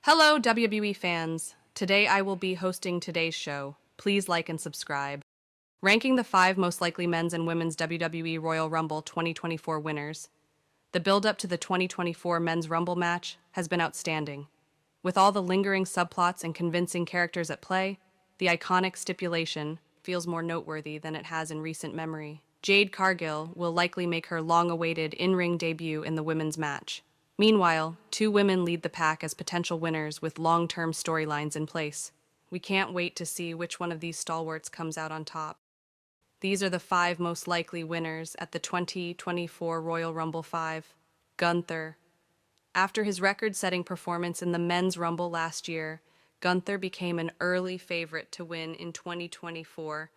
Hello, WWE fans. Today I will be hosting today's show. Please like and subscribe. Ranking the 5 most likely men's and women's WWE Royal Rumble 2024 winners. The build-up to the 2024 Men's Rumble match has been outstanding. With all the lingering subplots and convincing characters at play, the iconic stipulation feels more noteworthy than it has in recent memory. Jade Cargill will likely make her long-awaited in-ring debut in the women's match. Meanwhile, 2 women lead the pack as potential winners with long-term storylines in place. We can't wait to see which one of these stalwarts comes out on top. These are the 5 most likely winners at the 2024 Royal Rumble 5. Gunther. After his record-setting performance in the Men's Rumble last year, Gunther became an early favorite to win in 2024.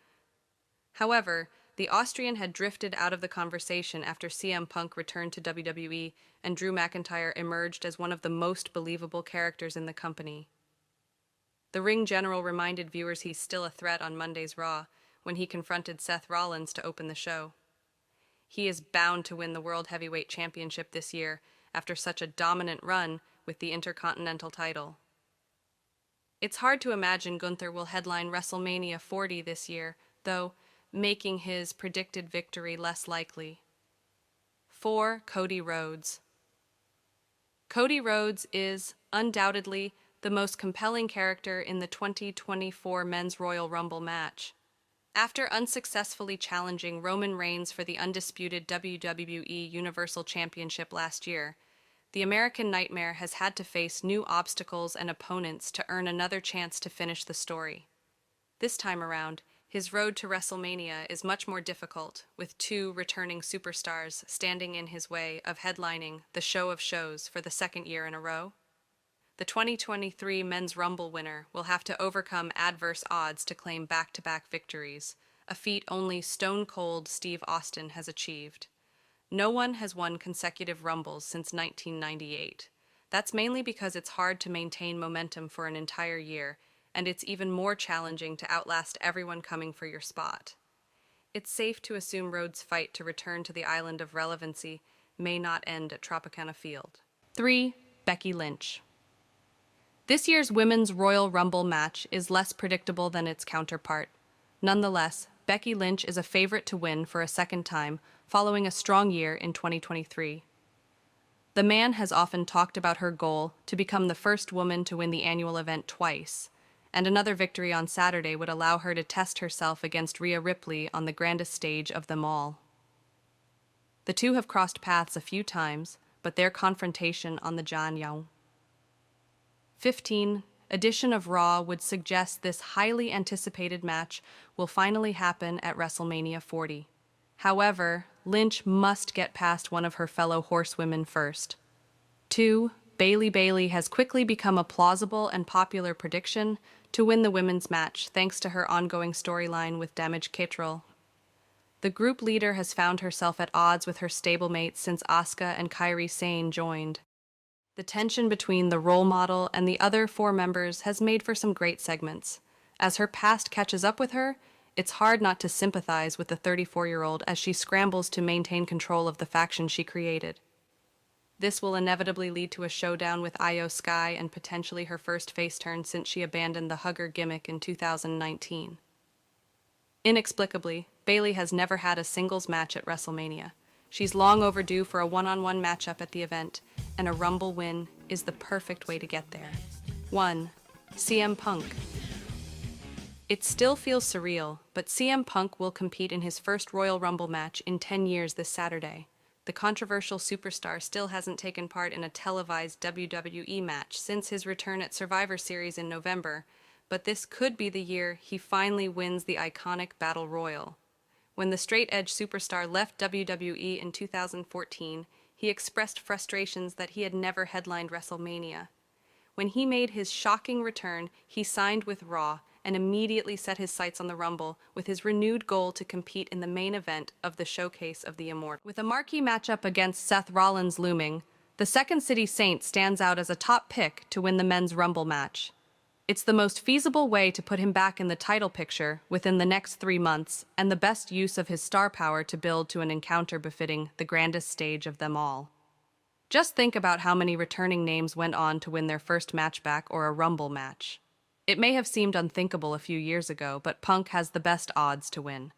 However, the Austrian had drifted out of the conversation after CM Punk returned to WWE and Drew McIntyre emerged as one of the most believable characters in the company. The ring general reminded viewers he's still a threat on Monday's Raw when he confronted Seth Rollins to open the show. He is bound to win the World Heavyweight Championship this year after such a dominant run with the Intercontinental title. It's hard to imagine Gunther will headline WrestleMania 40 this year, though, making his predicted victory less likely. 4. Cody Rhodes. Cody Rhodes is, undoubtedly, the most compelling character in the 2024 Men's Royal Rumble match. After unsuccessfully challenging Roman Reigns for the undisputed WWE Universal Championship last year, the American Nightmare has had to face new obstacles and opponents to earn another chance to finish the story. This time around, his road to WrestleMania is much more difficult, with 2 returning superstars standing in his way of headlining the show of shows for the second year in a row. The 2023 Men's Rumble winner will have to overcome adverse odds to claim back-to-back victories, a feat only Stone Cold Steve Austin has achieved. No one has won consecutive Rumbles since 1998. That's mainly because it's hard to maintain momentum for an entire year, and it's even more challenging to outlast everyone coming for your spot. It's safe to assume Rhodes' fight to return to the island of relevancy may not end at Tropicana Field. 3. Becky Lynch. This year's Women's Royal Rumble match is less predictable than its counterpart. Nonetheless, Becky Lynch is a favorite to win for a second time, following a strong year in 2023. The man has often talked about her goal to become the first woman to win the annual event twice, and another victory on Saturday would allow her to test herself against Rhea Ripley on the grandest stage of them all. The two have crossed paths a few times, but their confrontation on the Jangyang 15 edition of Raw would suggest this highly anticipated match will finally happen at WrestleMania 40. However, Lynch must get past one of her fellow horsewomen first. 2. Bayley has quickly become a plausible and popular prediction to win the women's match thanks to her ongoing storyline with Damage Control. The group leader has found herself at odds with her stablemates since Asuka and Kairi Sane joined. The tension between the role model and the other 4 members has made for some great segments. As her past catches up with her, it's hard not to sympathize with the 34-year-old as she scrambles to maintain control of the faction she created. This will inevitably lead to a showdown with Io Sky and potentially her first face turn since she abandoned the hugger gimmick in 2019. Inexplicably, Bayley has never had a singles match at WrestleMania. She's long overdue for a one-on-one matchup at the event, and a Rumble win is the perfect way to get there. 1. CM Punk. It still feels surreal, but CM Punk will compete in his first Royal Rumble match in 10 years this Saturday. The controversial superstar still hasn't taken part in a televised WWE match since his return at Survivor Series in November, but this could be the year he finally wins the iconic Battle Royal. When the straight-edge superstar left WWE in 2014, he expressed frustrations that he had never headlined WrestleMania. When he made his shocking return, he signed with Raw and immediately set his sights on the Rumble with his renewed goal to compete in the main event of the Showcase of the Immortal. With a marquee matchup against Seth Rollins looming, the Second City Saint stands out as a top pick to win the Men's Rumble match. It's the most feasible way to put him back in the title picture within the next 3 months and the best use of his star power to build to an encounter befitting the grandest stage of them all. Just think about how many returning names went on to win their first match back or a Rumble match. It may have seemed unthinkable a few years ago, but Punk has the best odds to win.